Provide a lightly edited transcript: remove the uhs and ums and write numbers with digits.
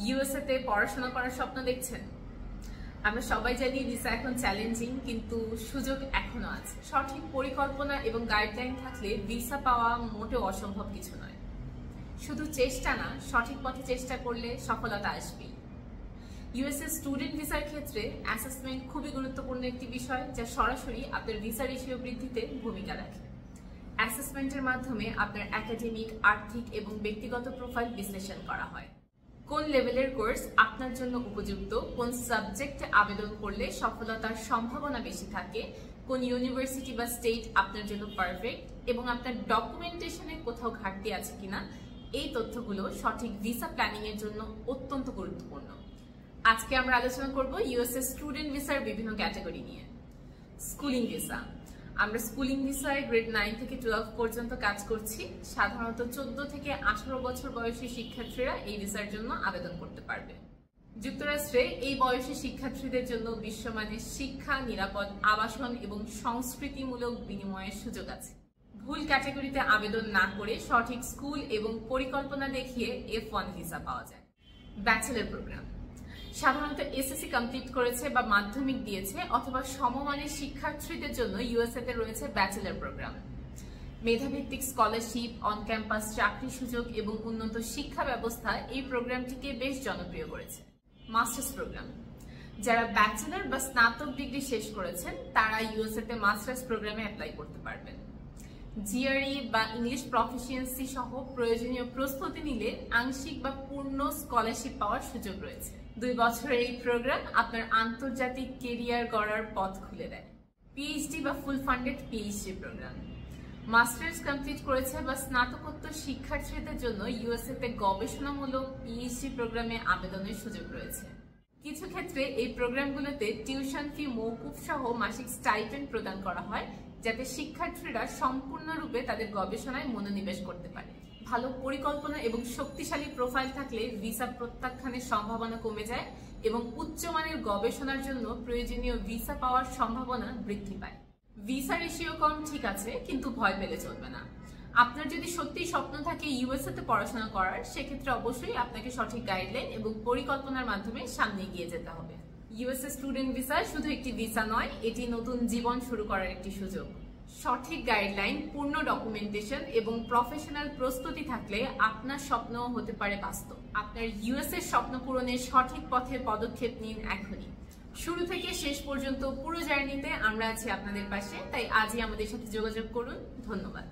USA তে পড়াশোনা করার স্বপ্ন দেখছেন? আমরা সবাই জানি ভিসা এখন চ্যালেঞ্জিং, কিন্তু সুযোগ এখনো আছে। সঠিক পরিকল্পনা এবং গাইডলাইন থাকলে ভিসা পাওয়া মোটেও অসম্ভব কিছু নয়। শুধু চেষ্টা না, সঠিক পথে চেষ্টা করলে সফলতা আসবেই। ইউএসএ স্টুডেন্ট ভিসার ক্ষেত্রে অ্যাসেসমেন্ট খুবই গুরুত্বপূর্ণ একটি বিষয়, যা সরাসরি আপনার ভিসা রেশিও বৃদ্ধিতে ভূমিকা রাখে। অ্যাসেসমেন্টের মাধ্যমে আপনার একাডেমিক, আর্থিক এবং ব্যক্তিগত প্রোফাইল বিশ্লেষণ করা হয়। কোন লেভেলের কোর্স আপনার জন্য উপযুক্ত, কোন সাবজেক্টে আবেদন করলে সফলতার সম্ভাবনা বেশি থাকে, কোন ইউনিভার্সিটি বা স্টেট আপনার জন্য পারফেক্ট এবং আপনার ডকুমেন্টেশনে কোথাও ঘাটতি আছে কিনা, এই তথ্যগুলো সঠিক ভিসা প্ল্যানিং এর জন্য অত্যন্ত গুরুত্বপূর্ণ। আজকে আমরা আলোচনা করব ইউএসএ স্টুডেন্ট ভিসার বিভিন্ন ক্যাটাগরি নিয়ে। Schooling visa. আমরা স্কুলিং ভিসায় গ্রেড 9 থেকে 12 পর্যন্ত কাজ করছি। সাধারণত 14 থেকে 18 বছর বয়সী শিক্ষার্থীরা এই ভিসার জন্য আবেদন করতে পারবে। যুক্তরাষ্ট্রে এই বয়সী শিক্ষার্থীদের জন্য বিশ্বমানের শিক্ষা, নিরাপদ আবাসন এবং সংস্কৃতিমূলক বিনিময়ের সুযোগ আছে। ভুল ক্যাটাগরিতে আবেদন না করে সঠিক স্কুল এবং পরিকল্পনা দেখিয়ে F1 ভিসা পাওয়া যায়। Bachelor programme. সাধারণত এসএসসি কমপ্লিট করেছে বা মাধ্যমিক দিয়েছে অথবা সমমানের শিক্ষার্থীদের জন্য ইউএসএ তে রয়েছে ব্যাচেলর প্রোগ্রাম। মেধাভিত্তিক স্কলারশিপ, অন ক্যাম্পাস চাকরি সুযোগ এবং উন্নত শিক্ষা ব্যবস্থা এই প্রোগ্রামটিকে বেশ জনপ্রিয় করেছে। Masters program. যারা ব্যাচেলর বা স্নাতক ডিগ্রি শেষ করেছেন তারা ইউএসএ তে মাস্টার্স প্রোগ্রামে অ্যাপ্লাই করতে পারবেন। জিআরই বা ইংলিশ প্রফিসিয়েন্সি সহ প্রয়োজনীয় প্রস্তুতি নিলে আংশিক বা পূর্ণ স্কলারশিপ পাওয়ার সুযোগ রয়েছে। 2 বছরের এই প্রোগ্রাম আপনার আন্তর্জাতিক কেরিয়ার গড়ার পথ খুলে দেয়। পিএইচডি বা full funded PhD programme. Masters complete করেছে বা স্নাতকোত্তর শিক্ষার্থীদের জন্য ইউএসএ তে গবেষণামূলক পিএইচডি প্রোগ্রামে আবেদনের সুযোগ রয়েছে। কিছু ক্ষেত্রে এই প্রোগ্রামগুলোতে টিউশন ফি মওকুফ সহ মাসিক স্টাইপেন্ড প্রদান করা হয়, যাতে শিক্ষার্থীরা সম্পূর্ণরূপে তাদের গবেষণায় মনোনিবেশ করতে পারে। ভালো পরিকল্পনা এবং শক্তিশালী প্রোফাইল থাকলে ভিসা প্রত্যাখ্যানের সম্ভাবনা কমে যায় এবং উচ্চমানের গবেষণার জন্য প্রয়োজনীয় ভিসা পাওয়ার সম্ভাবনা বৃদ্ধি পায়। ভিসা রেশিও কম ঠিক আছে, কিন্তু ভয় পেলে চলবে না। আপনার যদি সত্যিই স্বপ্ন থাকে ইউএসএ তে পড়াশোনা করার, সেক্ষেত্রে অবশ্যই আপনাকে সঠিক গাইডলাইন এবং পরিকল্পনার মাধ্যমে সামনে এগিয়ে যেতে হবে। ইউএসএ স্টুডেন্ট ভিসা শুধু একটি ভিসা নয়, এটি নতুন জীবন শুরু করার একটি সুযোগ। সঠিক গাইডলাইন, পূর্ণ ডকুমেন্টেশন এবং প্রফেশনাল প্রস্তুতি থাকলে আপনার স্বপ্ন হতে পারে বাস্তব। আপনার ইউএসএ স্বপ্ন পূরণের সঠিক পথে পদক্ষেপ নিন এখনই। শুরু থেকে শেষ পর্যন্ত পুরো জার্নিতে আমরা আছি আপনাদের পাশে, তাই আজই আমাদের সাথে যোগাযোগ করুন। ধন্যবাদ।